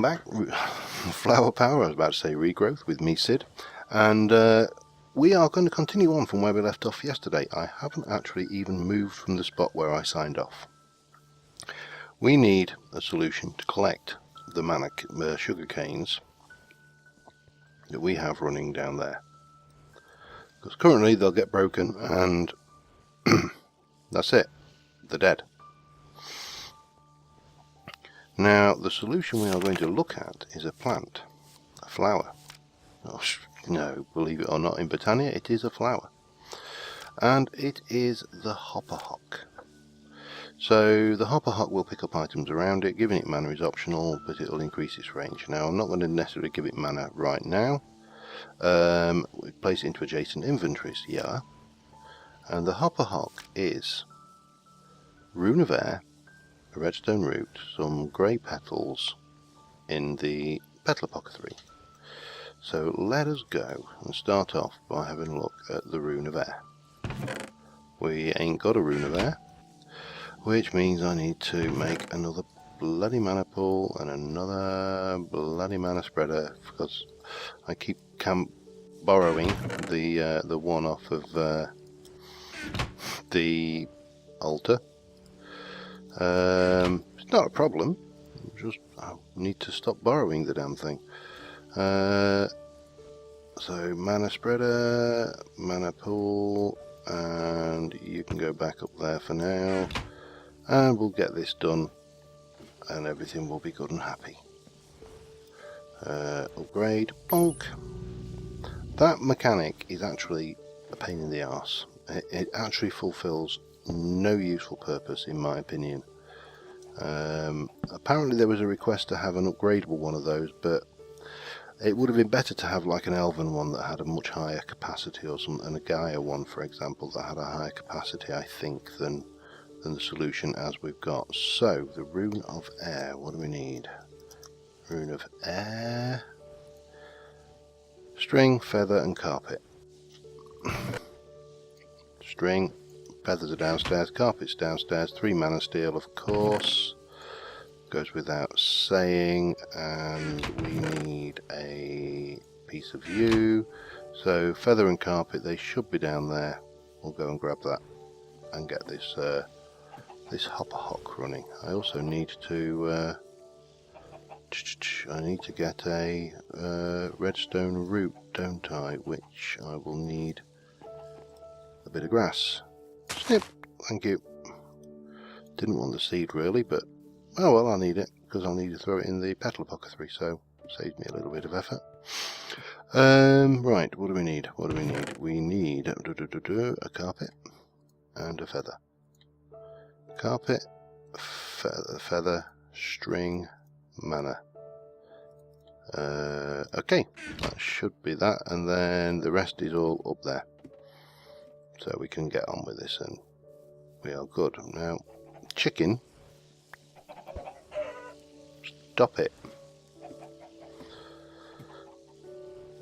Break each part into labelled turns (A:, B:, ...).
A: welcome back. Flower Power, I was about to say regrowth, with me, Sid. And we are going to continue on from where we left off yesterday. I haven't actually even moved from the spot where I signed off. We need a solution to collect the sugar canes that we have running down there. Because currently they'll get broken and that's it. They're dead. Now, the solution we are going to look at is a plant, a flower. Oh, no, believe it or not, in Botania it is a flower. And it is the hopperhock. So the hopperhock will pick up items around it. Giving it mana is optional, but it will increase its range. Now, I'm not going to necessarily give it mana right now. We place it into adjacent inventories, yeah. And the hopperhock is Rune of Air, a redstone root, some grey petals in the petal apothecary. So let us go and start off by having a look at the Rune of Air. We ain't got a Rune of Air, which means I need to make another bloody mana pool and another bloody mana spreader, because I keep borrowing the one off of the altar. It's not a problem, just I need to stop borrowing the damn thing. So mana spreader, mana pool, and you can go back up there for now, and we'll get this done and everything will be good and happy. Upgrade, bonk. That mechanic is actually a pain in the arse. It actually fulfills no useful purpose in my opinion. Apparently there was a request to have an upgradable one of those, but it would have been better to have like an elven one that had a much higher capacity or something, and a Gaia one for example that had a higher capacity I think than the solution as we've got. So the Rune of Air, what do we need? Rune of Air, string, feather and carpet. String, feathers are downstairs, carpet's downstairs, 3 mana steel of course, goes without saying, and we need a piece of yew, so feather and carpet, they should be down there. We'll go and grab that and get this this hopperhock running. I also need to get a redstone root, don't I, which I will need a bit of grass. Snip, thank you. Didn't want the seed really, but oh well, I'll need it because I'll need to throw it in the petal apothecary, so saves me a little bit of effort. Right, what do we need? What do we need? We need a carpet and a feather. Carpet, feather, string, mana. Okay, that should be that, and then the rest is all up there. So we can get on with this and we are good. Now, chicken, stop it.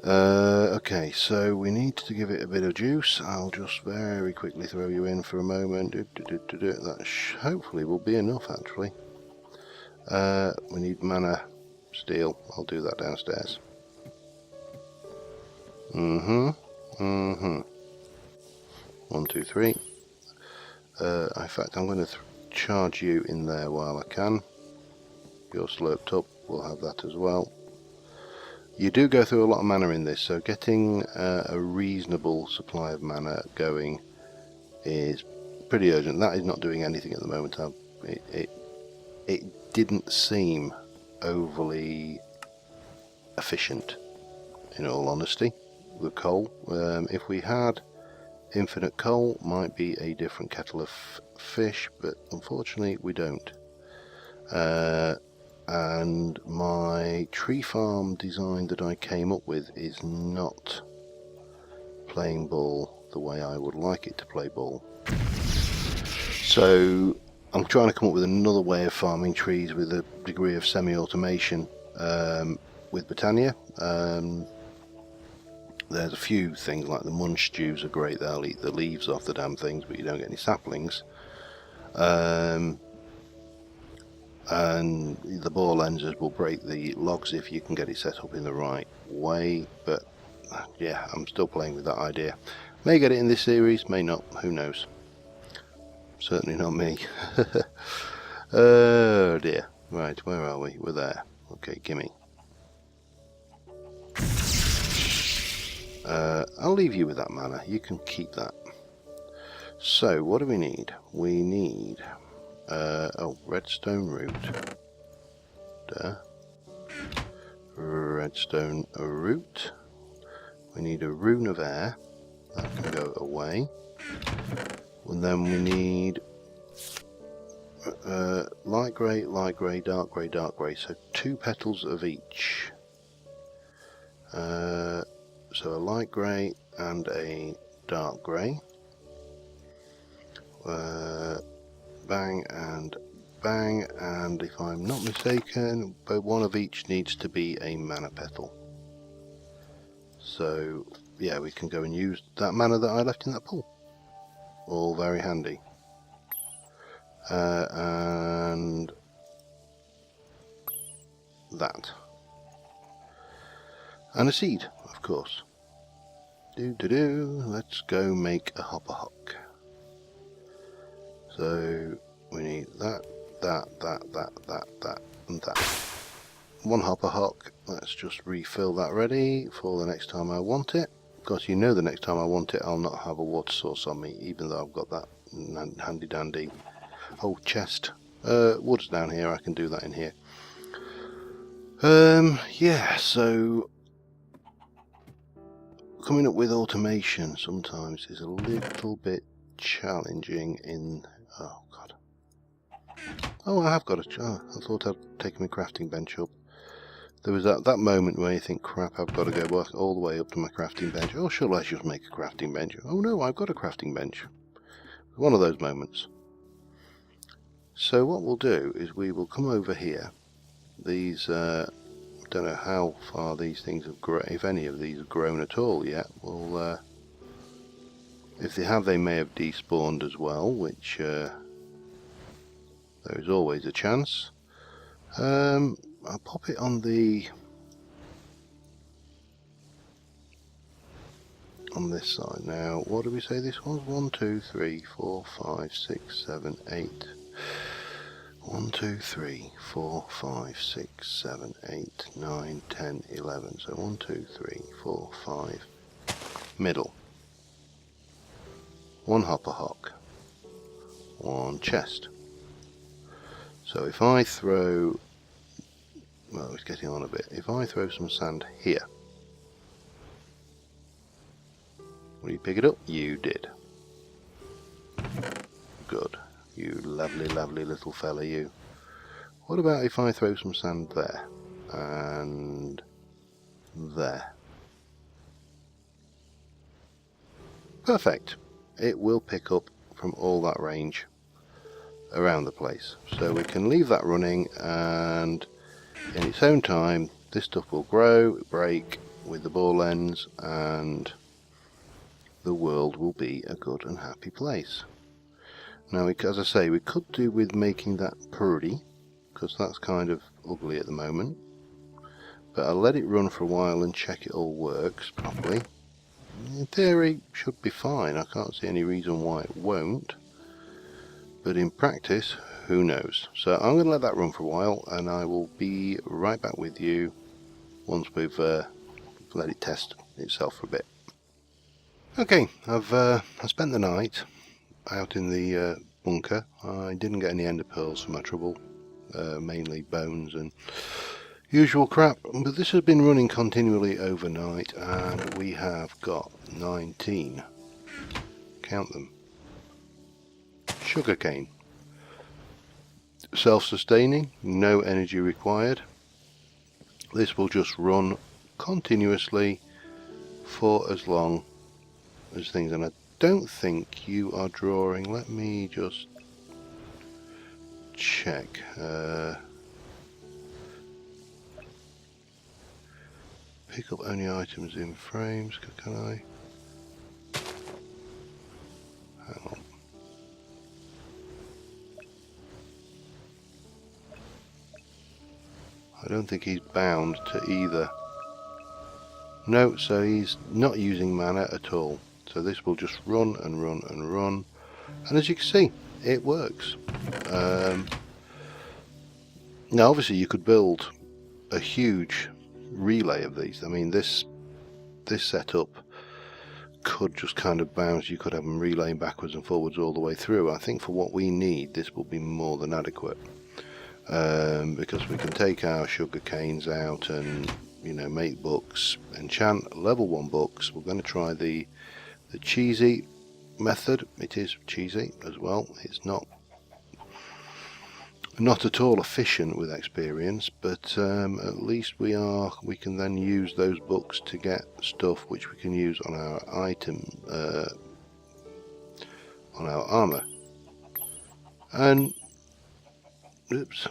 A: Okay, so we need to give it a bit of juice. I'll just very quickly throw you in for a moment. That hopefully will be enough actually. We need mana steel. I'll do that downstairs. 1, 2, 3. In fact, I'm going to charge you in there while I can. You're slurped up, we'll have that as well. You do go through a lot of mana in this, so getting a reasonable supply of mana going is pretty urgent. That is not doing anything at the moment. It didn't seem overly efficient, in all honesty, with coal. If we had infinite coal, might be a different kettle of fish, but unfortunately we don't. And my tree farm design that I came up with is not playing ball the way I would like it to play ball. So I'm trying to come up with another way of farming trees with a degree of semi-automation with Botania. There's a few things like the munch stews are great, they'll eat the leaves off the damn things but you don't get any saplings. and the bore lenses will break the logs if you can get it set up in the right way. But yeah, I'm still playing with that idea. May get it in this series, may not, who knows. Certainly not me. Oh dear. Right, where are we? We're there. Okay, gimme. I'll leave you with that mana. You can keep that. So, what do we need? We need... redstone root. Duh. Redstone root. We need a rune of air. That can go away. And then we need light grey, dark grey, dark grey. So 2 petals of each. So a light grey and a dark grey. Bang and bang, and if I'm not mistaken, one of each needs to be a mana petal. So yeah, we can go and use that mana that I left in that pool. All very handy. And that. And a seed, of course. Let's go make a hopper hock. So we need that, and that. 1 hopper hock. Let's just refill that ready for the next time I want it. Because you know the next time I want it, I'll not have a water source on me, even though I've got that handy dandy whole chest. Wood's down here, I can do that in here. Yeah, so coming up with automation sometimes is a little bit challenging in... Oh god. Oh, I have got a... Oh, I thought I'd taken my crafting bench up. There was that moment where you think, crap, I've got to go back all the way up to my crafting bench. Oh, shall I just make a crafting bench? Oh no, I've got a crafting bench. One of those moments. So what we'll do is we will come over here. These... don't know how far these things have grown, if any of these have grown at all yet. Well, if they have, they may have despawned as well, which there is always a chance. I'll pop it on the this side now. What do we say this was? 1, 2, 3, 4, 5, 6, 7, 8. 1, 2, 3, 4, 5, 6, 7, 8, 9, 10, 11. So 1, 2, 3, 4, 5. Middle. 1 hopper hock. 1 chest. So if I throw... Well, it's getting on a bit. If I throw some sand here... Will you pick it up? You did. Good. You lovely, lovely little fella, you. What about if I throw some sand there? And... there. Perfect. It will pick up from all that range around the place. So we can leave that running, and in its own time, this stuff will grow, break with the bore lens, and the world will be a good and happy place. Now, as I say, we could do with making that pretty, because that's kind of ugly at the moment. But I'll let it run for a while and check it all works properly. In theory, should be fine. I can't see any reason why it won't. But in practice, who knows? So I'm going to let that run for a while, and I will be right back with you once we've let it test itself for a bit. Okay, I spent the night out in the bunker. I didn't get any ender pearls for my trouble, mainly bones and usual crap, but this has been running continually overnight, and we have got 19, count them, sugarcane. Self-sustaining, no energy required. This will just run continuously for as long as things, and I don't think you are drawing. Let me just check. Pick up only items in frames. Can I? Hang on. I don't think he's bound to either. No, so he's not using mana at all. So this will just run and run and run. And as you can see, it works. Now obviously you could build a huge relay of these. I mean this setup could just kind of bounce. You could have them relaying backwards and forwards all the way through. I think for what we need, this will be more than adequate, because we can take our sugar canes out and, you know, make books, enchant level 1 books. We're going to try the cheesy method. It is cheesy as well. It's not at all efficient with experience, but at least we can then use those books to get stuff which we can use on our item, on our armor. And oops,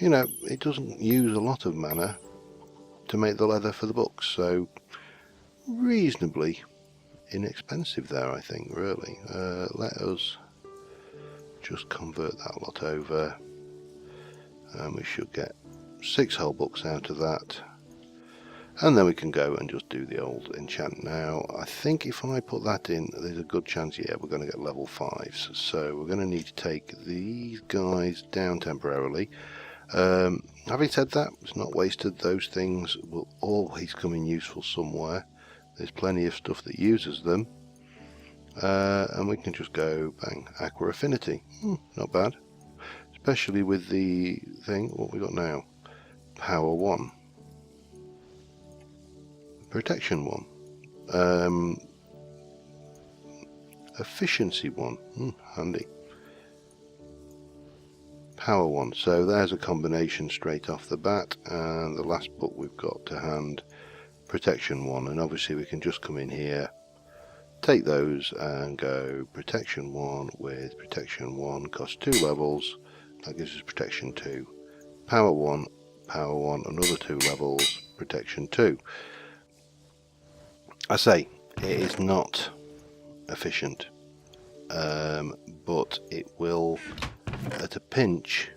A: you know, it doesn't use a lot of mana to make the leather for the books, so reasonably inexpensive there, I think, really. Let us just convert that lot over, and we should get 6 whole books out of that, and then we can go and just do the old enchant. Now I think if I put that in, there's a good chance, yeah, we're going to get level 5s, so we're going to need to take these guys down temporarily. Having said that, it's not wasted. Those things will always come in useful somewhere. There's plenty of stuff that uses them. And we can just go bang, aqua affinity. Not bad, especially with the thing. What we got now? Power 1, protection 1, efficiency 1. Handy. Power 1. So there's a combination straight off the bat. And the last book we've got to hand, protection 1. And obviously we can just come in here, take those and go protection 1 with protection 1, costs 2 levels, that gives us protection 2, power 1, another 2 levels, protection 2. I say, it is not efficient, but it will, at a pinch,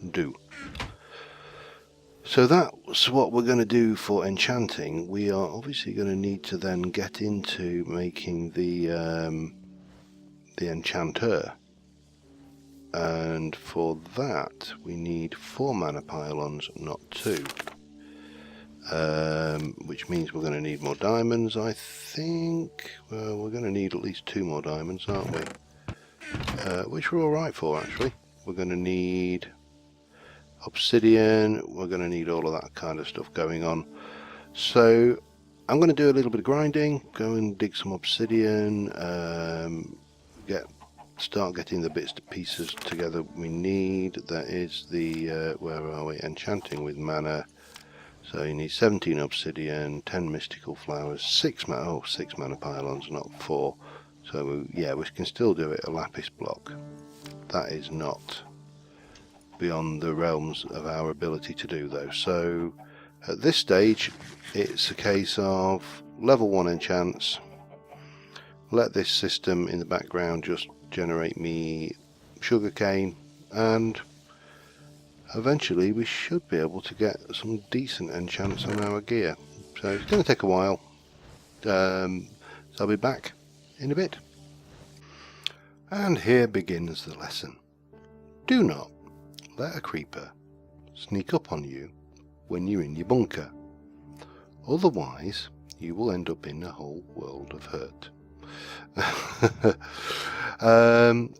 A: do. So that's what we're going to do for enchanting. We are obviously going to need to then get into making the enchanter, and for that we need 4 mana pylons, not 2, which means we're going to need more diamonds. I think, well, we're going to need at least 2 more diamonds, aren't we? Which we're alright for, actually. We're going to need obsidian, we're going to need all of that kind of stuff going on. So I'm going to do a little bit of grinding, go and dig some obsidian, start getting the bits to pieces together we need. That is the where are we? Enchanting with mana. So you need 17 obsidian, 10 mystical flowers, 6 mana pylons, not 4. So yeah, we can still do it a lapis block. That is not beyond the realms of our ability to do though. So at this stage it's a case of level 1 enchants, let this system in the background just generate me sugarcane, and eventually we should be able to get some decent enchants on our gear. So it's going to take a while, so I'll be back in a bit. And here begins the lesson. Do not let a creeper sneak up on you when you're in your bunker, otherwise you will end up in a whole world of hurt.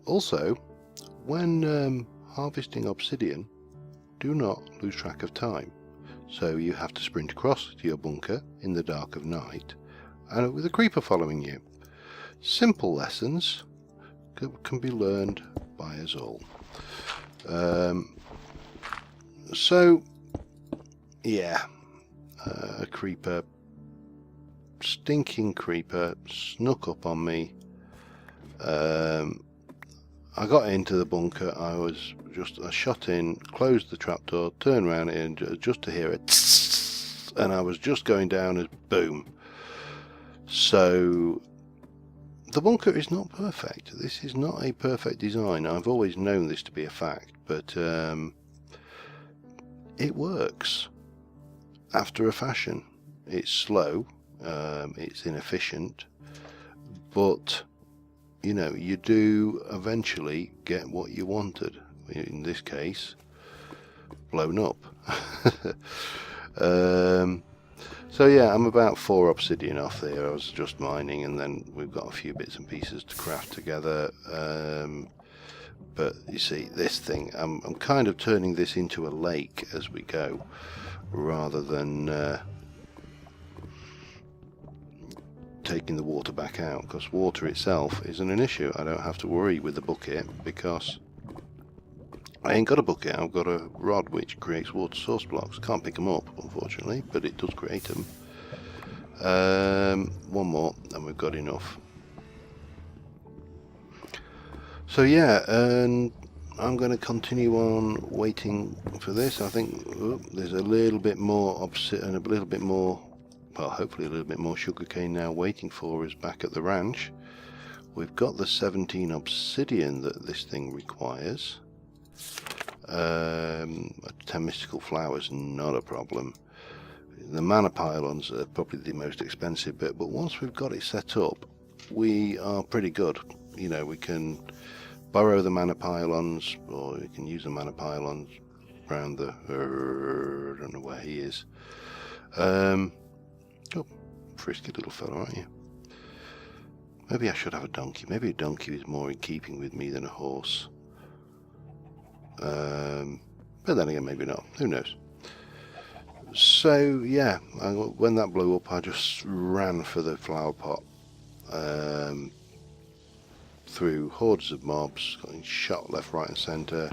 A: Also, when harvesting obsidian, do not lose track of time, so you have to sprint across to your bunker in the dark of night and with a creeper following you. Simple lessons can be learned by us all. So yeah, a creeper, stinking creeper, snuck up on me. I got into the bunker, I shot in, closed the trapdoor, turned around and just to hear it, and I was just going down as boom. So the bunker is not perfect. This is not a perfect design. I've always known this to be a fact, but it works after a fashion. It's slow, it's inefficient, but you know, you do eventually get what you wanted. In this case, blown up. So yeah, I'm about 4 obsidian off there. I was just mining, and then we've got a few bits and pieces to craft together. But you see, this thing, I'm kind of turning this into a lake as we go, rather than taking the water back out, because water itself isn't an issue. I don't have to worry with the bucket, because I ain't got a bucket. I've got a rod which creates water source blocks. Can't pick them up, unfortunately, but it does create them. One more and we've got enough. So yeah, and I'm going to continue on waiting for this. I think there's a little bit more obsidian, a little bit more, well, hopefully a little bit more sugarcane now waiting for us back at the ranch. We've got the 17 obsidian that this thing requires. 10 mystical flowers, not a problem. The mana pylons are probably the most expensive bit, but once we've got it set up, we are pretty good. You know, we can borrow the mana pylons, or we can use the mana pylons around the... I don't know where he is. Oh, frisky little fella, aren't you? Maybe I should have a donkey. Maybe a donkey is more in keeping with me than a horse. But then again, maybe not. Who knows? So yeah, when that blew up, I just ran for the flower pot. Through hordes of mobs, got shot left, right and centre.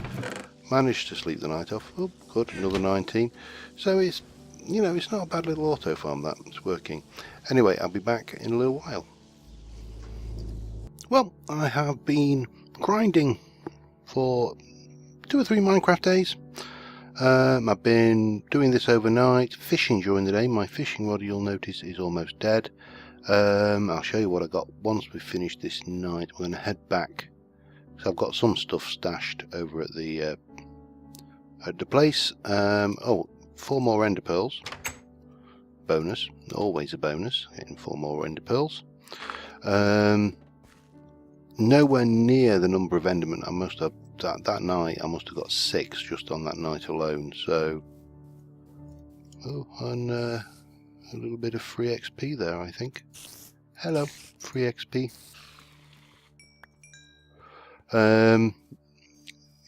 A: Managed to sleep the night off. Oh, good, another 19. So it's, you know, it's not a bad little auto farm that. It's working. Anyway, I'll be back in a little while. Well, I have been grinding for 2 or 3 Minecraft days. I've been doing this overnight, fishing during the day. My fishing rod, you'll notice, is almost dead. I'll show you what I got once we've finished this night. We're going to head back. So I've got some stuff stashed over at the place. Oh, 4 more ender pearls. Bonus, always a bonus, getting 4 more ender pearls. Nowhere near the number of endermen. I must have that night. I must have got 6 just on that night alone. So, oh, and a little bit of free XP there, I think. Hello, free XP.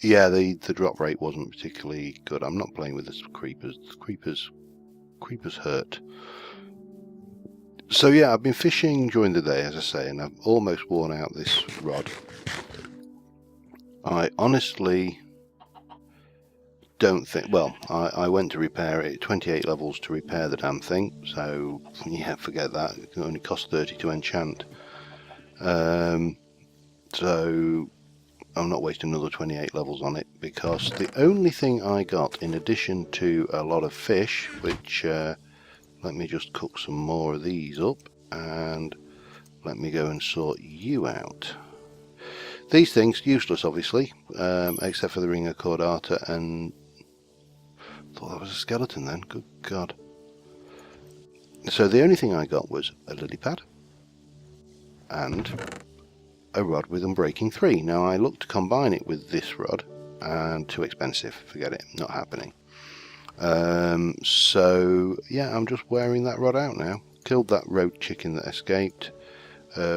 A: Yeah, the drop rate wasn't particularly good. I'm not playing with the creepers. Creepers hurt. So yeah, I've been fishing during the day, as I say, and I've almost worn out this rod. I honestly don't think... Well, I went to repair it, 28 levels to repair the damn thing, so yeah, forget that. It only cost 30 to enchant. So I'm not wasting another 28 levels on it, because the only thing I got, in addition to a lot of fish, which... let me just cook some more of these up, and let me go and sort you out. These things, useless obviously, except for the ring of cordata, and... thought that was a skeleton then, good God. So the only thing I got was a lily pad, and a rod with Unbreaking 3. Now I looked to combine it with this rod, and too expensive, forget it, not happening. So yeah, I'm just wearing that rod out now. Killed that road chicken that escaped.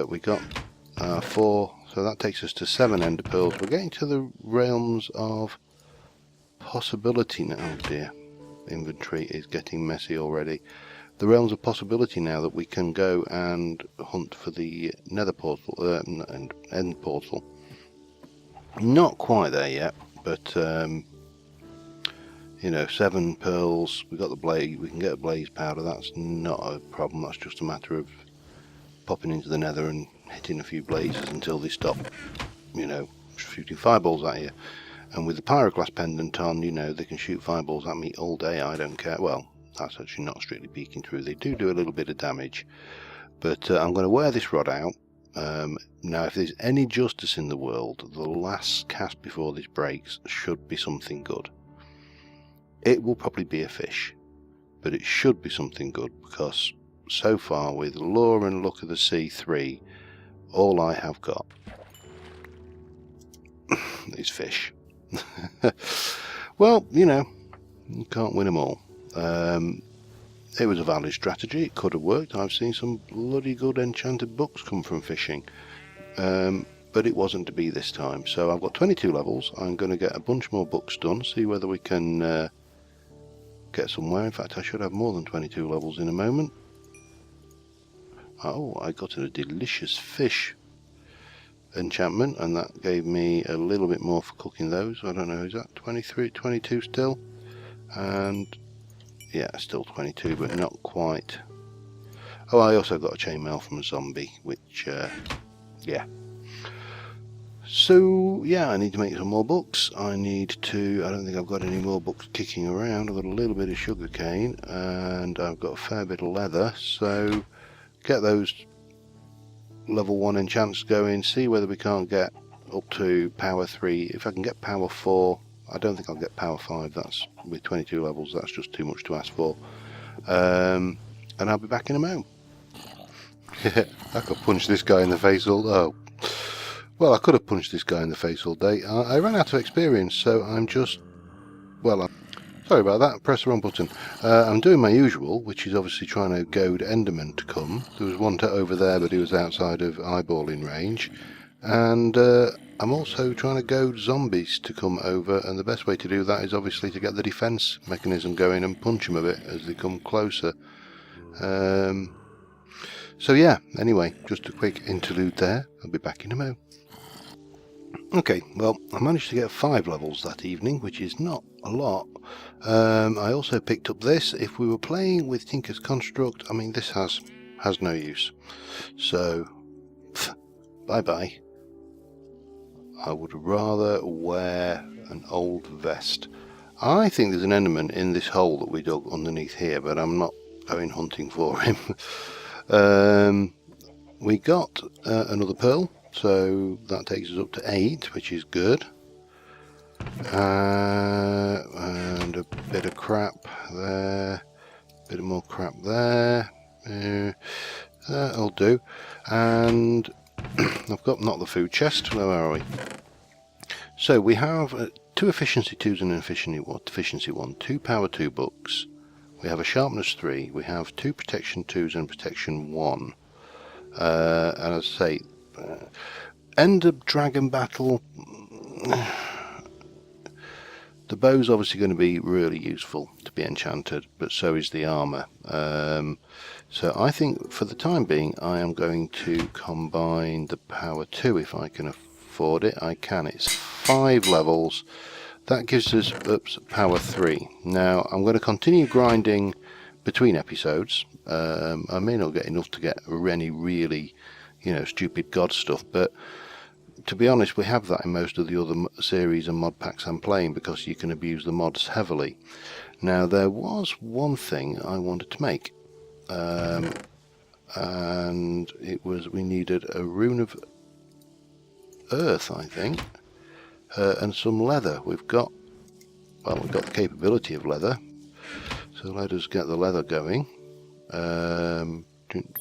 A: We got 4, so that takes us to 7 ender pearls. We're getting to the realms of possibility now. Oh dear, inventory is getting messy already. The realms of possibility now that we can go and hunt for the nether portal and end portal. Not quite there yet, but you know, 7 pearls, we got the blaze, we can get a blaze powder, that's not a problem. That's just a matter of popping into the nether and hitting a few blazes until they stop, you know, shooting fireballs at you. And with the pyroclast pendant on, you know, they can shoot fireballs at me all day, I don't care. Well, that's actually not strictly peeking through, they do a little bit of damage. But I'm going to wear this rod out. Now if there's any justice in the world, the last cast before this breaks should be something good. it will probably be a fish, but it should be something good, because so far with Lure and Look of the Sea 3, all I have got is fish. Well, you know, you can't win them all. It was a valid strategy. It could have worked. I've seen some bloody good enchanted books come from fishing, but it wasn't to be this time. So I've got 22 levels. I'm going to get a bunch more books done, see whether we can get somewhere. In fact, I should have more than 22 levels in a moment. Oh, I got a delicious fish enchantment, and that gave me a little bit more for cooking those. I don't know, is that 23, 22 still? And yeah, still 22, but not quite. Oh, I also got a chainmail from a zombie, which yeah. So yeah, I need to make some more books. I don't think I've got any more books kicking around. I've got a little bit of sugarcane and I've got a fair bit of leather, so get those level 1 enchants going, see whether we can't get up to power 3. If I can get power 4, I don't think I'll get power 5, that's with 22 levels, that's just too much to ask for. And I'll be back in a moment. I could punch this guy in the face all well, I could have punched this guy in the face all day. I ran out of experience, so I'm just, well, sorry about that, press the wrong button. I'm doing my usual, which is obviously trying to goad Enderman to come. There was one over there, but he was outside of eyeballing range. And I'm also trying to goad zombies to come over, and the best way to do that is obviously to get the defense mechanism going and punch them a bit as they come closer. So yeah, anyway, just a quick interlude there. I'll be back in a moment. Okay, well, I managed to get 5 levels that evening, which is not a lot. I also picked up this. If we were playing with Tinker's Construct, I mean, this has no use. So, bye-bye. I would rather wear an old vest. I think there's an enderman in this hole that we dug underneath here, but I'm not going hunting for him. We got another pearl. So that takes us up to 8, which is good. And a bit of crap there. A bit of more crap there. That'll do. And I've got not the food chest. Where are we? So we have 2 efficiency 2s and an efficiency 1. 2 power 2 books. We have a sharpness 3. We have 2 protection 2s and protection 1. And as I say, end of dragon battle. The bow's obviously going to be really useful to be enchanted, but so is the armour. So I think for the time being I am going to combine the power 2 if I can afford it. I can. It's 5 levels. That gives us power 3. Now I'm going to continue grinding between episodes. I may not get enough to get any really, you know, stupid god stuff, but to be honest, we have that in most of the other series and mod packs I'm playing, because you can abuse the mods heavily. Now there was one thing I wanted to make, and it was we needed a rune of earth, I think, and some leather. We've got the capability of leather, so let us get the leather going. Dun,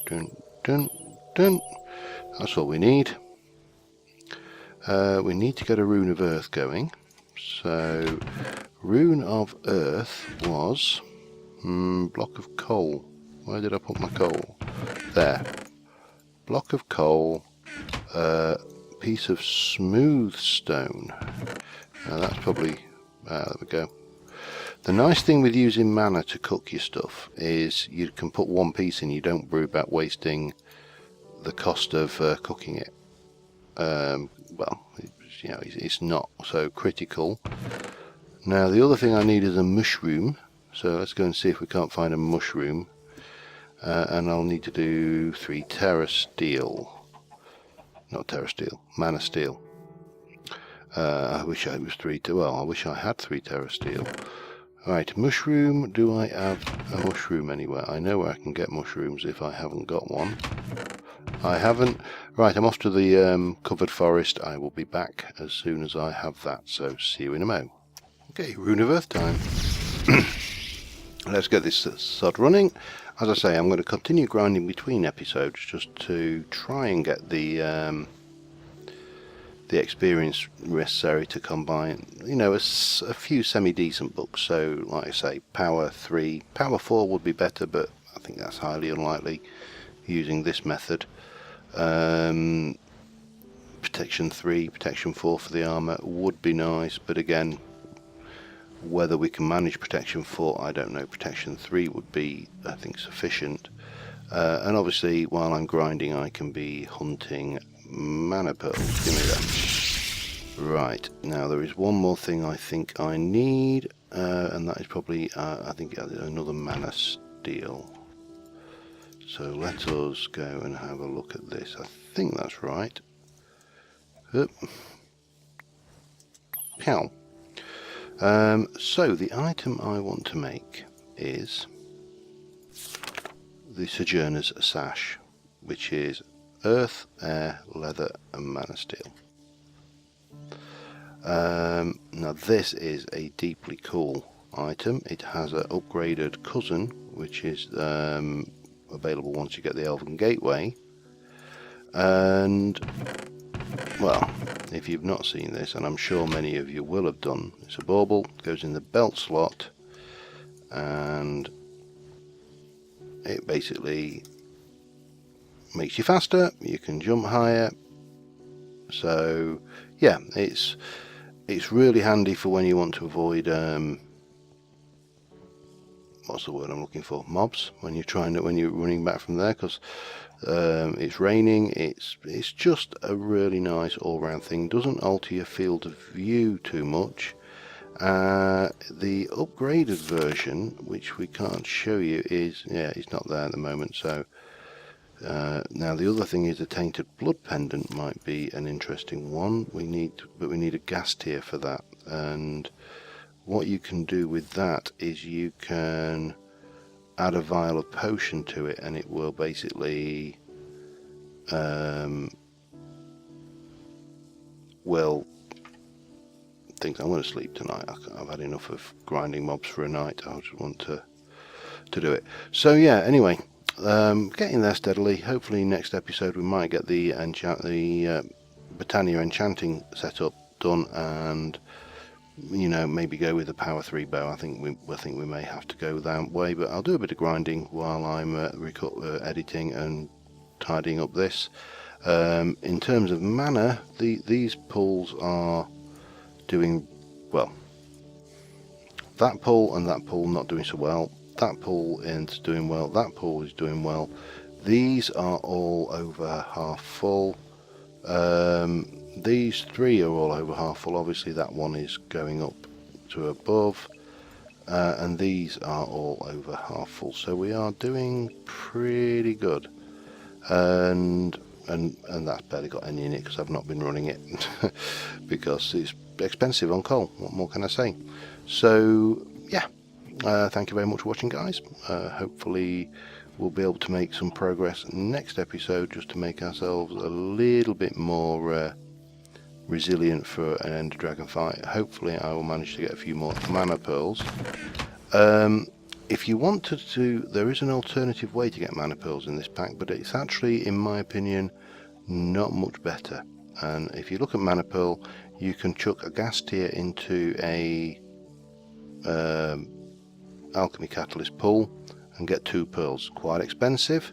A: dun, dun, dun. That's all we need. We need to get a rune of earth going. So rune of earth was block of coal. Where did I put my coal? There. Block of coal, piece of smooth stone. Now that's probably there we go. The nice thing with using mana to cook your stuff is you can put one piece in. You don't worry about wasting the cost of cooking it. Well, you know, it's not so critical. Now the other thing I need is a mushroom, so let's go and see if we can't find a mushroom. And I'll need to do 3 terra steel. Not terra steel, mana steel. I wish I was 3 I wish I had 3 terra steel. Right, mushroom. Do I have a mushroom anywhere? I know where I can get mushrooms if I haven't got one. I haven't. Right, I'm off to the covered forest. I will be back as soon as I have that, so see you in a mo. Okay, rune of earth time. let's get this sod running. As I say, I'm going to continue grinding between episodes just to try and get the experience necessary to combine, you know, a few semi-decent books. So, like I say, Power 3, Power 4 would be better, but I think that's highly unlikely using this method. Protection 3, Protection 4 for the armour would be nice, but again, whether we can manage Protection 4, I don't know. Protection 3 would be, I think, sufficient. And obviously, while I'm grinding, I can be hunting mana pearls. Give me that. Right, now there is one more thing I think I need, and that is probably, I think, another mana steel. So let us go and have a look at this. I think that's right. Pow. So the item I want to make is the Sojourner's Sash, which is earth, air, leather and mana steel. Now this is a deeply cool item. It has an upgraded cousin, which is available once you get the Elven Gateway. And well, if you've not seen this, and I'm sure many of you will have done, it's a bauble, goes in the belt slot, and it basically makes you faster, you can jump higher. So yeah, it's really handy for when you want to avoid what's the word I'm looking for? Mobs. When you're running back from there, because it's raining. It's just a really nice all-round thing. Doesn't alter your field of view too much. The upgraded version, which we can't show you, it's not there at the moment. So now the other thing is a tainted blood pendant might be an interesting one. But we need a gas tier for that. And what you can do with that is you can add a vial of potion to it, and it will basically think I'm going to sleep tonight. I've had enough of grinding mobs for a night. I just want to do it. So yeah, anyway, getting there steadily. Hopefully next episode we might get the Botania enchanting setup done, and you know, maybe go with the Power 3 bow. I think we may have to go that way, but I'll do a bit of grinding while I'm editing and tidying up this. In terms of mana, these pulls are doing well. That pull and that pull not doing so well. That pull is doing well. That pull is doing well. These are all over half full. These three are all over half full. Obviously that one is going up to above, and these are all over half full, so we are doing pretty good. And that's barely got any in it because I've not been running it because it's expensive on coal. What more can I say? So yeah, thank you very much for watching, guys. Hopefully we'll be able to make some progress next episode, just to make ourselves a little bit more resilient for an Ender Dragon fight. Hopefully I will manage to get a few more mana pearls. If you wanted to, there is an alternative way to get mana pearls in this pack, but it's actually, in my opinion, not much better. And if you look at mana pearl, you can chuck a gas tier into a alchemy catalyst pool and get 2 pearls. Quite expensive,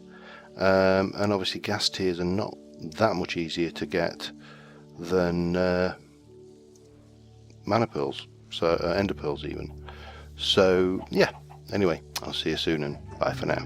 A: and obviously gas tiers are not that much easier to get than mana pearls, so ender pearls even. So yeah, anyway, I'll see you soon, and bye for now.